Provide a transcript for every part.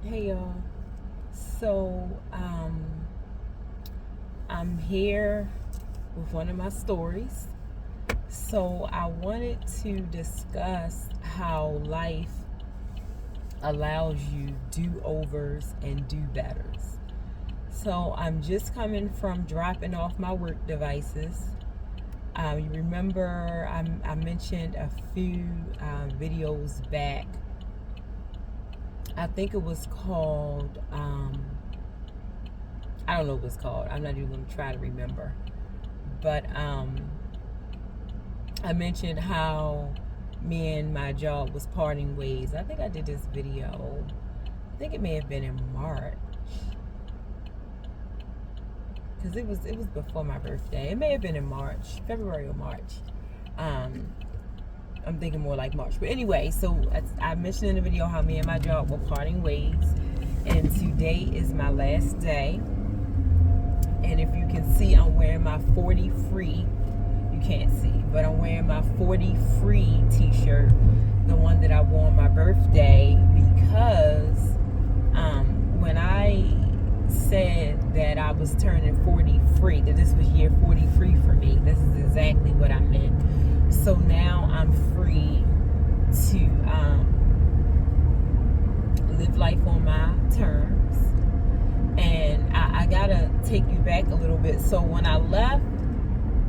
Hey y'all. So I'm here with one of my stories. So I wanted to discuss how life allows you do-overs and do-betters. So I'm just coming from dropping off my work devices. You remember I mentioned a few videos back. I think it was called I don't know what it's called. I'm not even going to try to remember. But I mentioned how me and my job was parting ways. I think I did this video. I think it may have been in March, because it was before my birthday. It may have been in March, February or March. I'm thinking more like March. But anyway, so I mentioned in the video how me and my job were parting ways, and today is my last day. And if you can see, I'm wearing my 40 free. You can't see, but I'm wearing my 40 free t-shirt, the one that I wore on my birthday, because when I said that I was turning 40 free, that this was year 40 free for me, this is exactly what I meant. So now I'm free to live life on my terms. And I gotta take you back a little bit. So when I left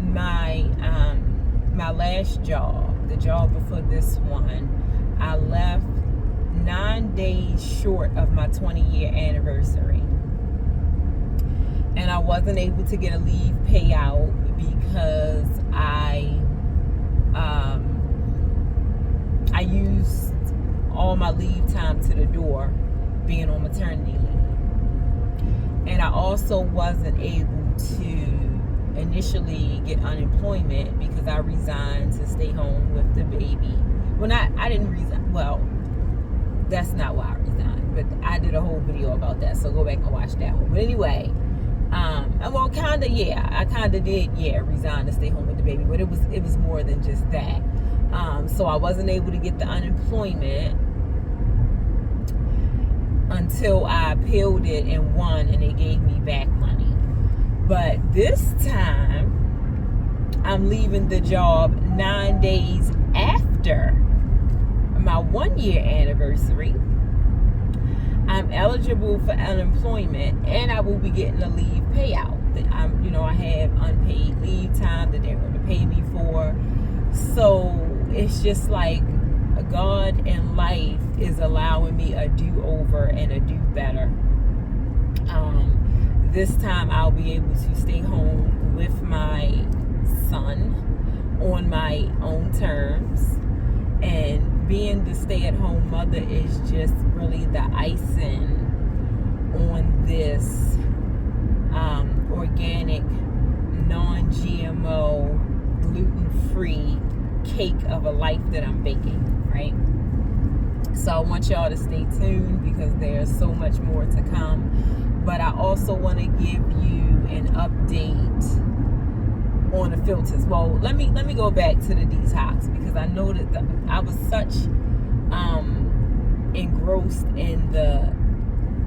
my last job, the job before this one, I left 9 days short of my 20-year anniversary, and I wasn't able to get a leave payout because I used all my leave time to the door, being on maternity leave. And I also wasn't able to initially get unemployment because I resigned to stay home with the baby. Well, I didn't resign. Well, that's not why I resigned, but I did a whole video about that, so go back and watch that one. But anyway, well, kind of, yeah, I kind of did, resign to stay home with the baby, but it was more than just that. So I wasn't able to get the unemployment until I appealed it and won, and they gave me back money. But this time, I'm leaving the job 9 days after my 1-year anniversary. I'm eligible for unemployment, and I will be getting a leave payout. I have unpaid leave time that they're going to pay me for. So it's just like God and life is allowing me a do-over and a do-better. This time I'll be able to stay home with my son on my own terms, and being the stay-at-home mother is just really the icing on this organic, non-GMO, gluten-free cake of a life that I'm baking, right? So I want y'all to stay tuned because there's so much more to come. But I also want to give you an update on the filters. Well, let me go back to the detox, because I know that I was such engrossed in the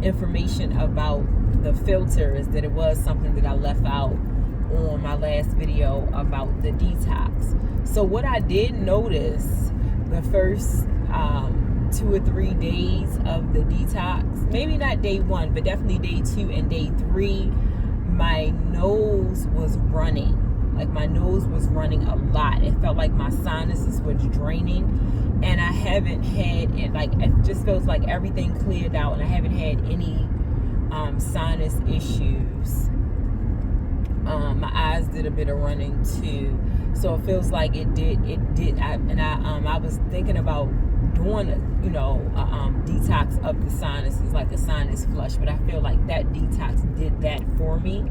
information about the filters that it was something that I left out on my last video about the detox. So what I did notice the first 2 or 3 days of the detox, maybe not day 1, but definitely day 2 and day 3, my nose was running. Like, my nose was running a lot. It felt like my sinuses were draining, and I haven't had it. Like, it just feels like everything cleared out, and I haven't had any sinus issues. My eyes did a bit of running too, so it feels like it did. I was thinking about doing a detox of the sinuses, like a sinus flush, but I feel like that detox did that for me.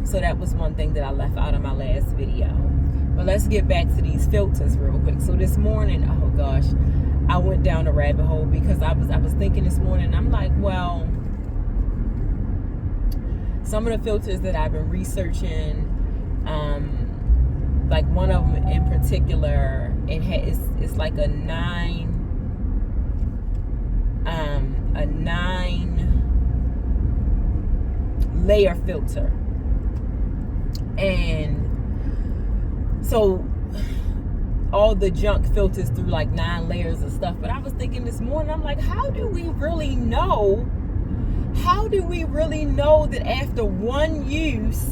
So that was one thing that I left out of my last video. But let's get back to these filters real quick. So this morning, oh gosh, I went down a rabbit hole because I was thinking this morning, I'm like, well, some of the filters that I've been researching, like one of them in particular, it's like a 9 a 9-layer filter. And so all the junk filters through like 9 layers of stuff. But I was thinking this morning, I'm like, how do we really know that after one use,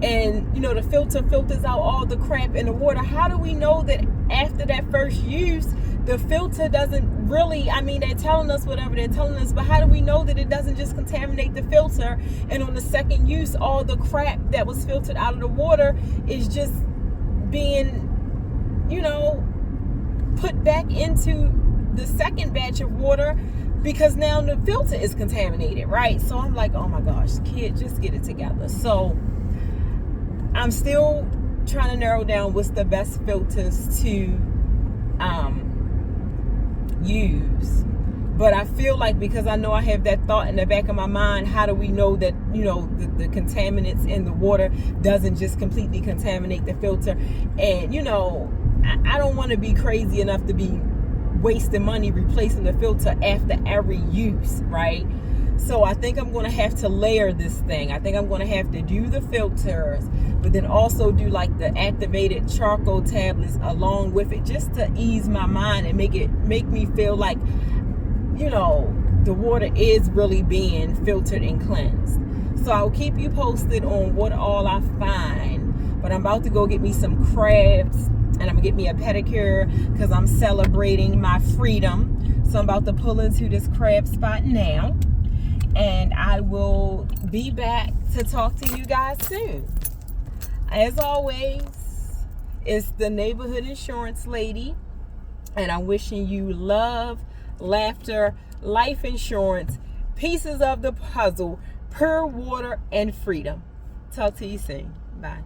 and you know, the filter filters out all the crap in the water, how do we know that after that first use the filter doesn't really, I mean, they're telling us whatever they're telling us, but how do we know that it doesn't just contaminate the filter, and on the second use all the crap that was filtered out of the water is just being, you know, put back into the second batch of water because now the filter is contaminated, right? So I'm like, oh my gosh, kid, just get it together. So I'm still trying to narrow down what's the best filters to use. But I feel like, because I know I have that thought in the back of my mind, how do we know that, you know, the contaminants in the water doesn't just completely contaminate the filter? And, you know, I don't want to be crazy enough to be wasting money replacing the filter after every use, right? So I think I'm going to have to layer this thing. I think I'm going to have to do the filters, but then also do like the activated charcoal tablets along with it, just to ease my mind and make me feel like, you know, the water is really being filtered and cleansed. So I'll keep you posted on what all I find. But I'm about to go get me some crabs, and I'm gonna get me a pedicure because I'm celebrating my freedom. So I'm about to pull into this crab spot now, and I will be back to talk to you guys soon. As always, it's the neighborhood insurance lady, and I'm wishing you love, laughter, life insurance, pieces of the puzzle, pure water, and freedom. Talk to you soon. Bye.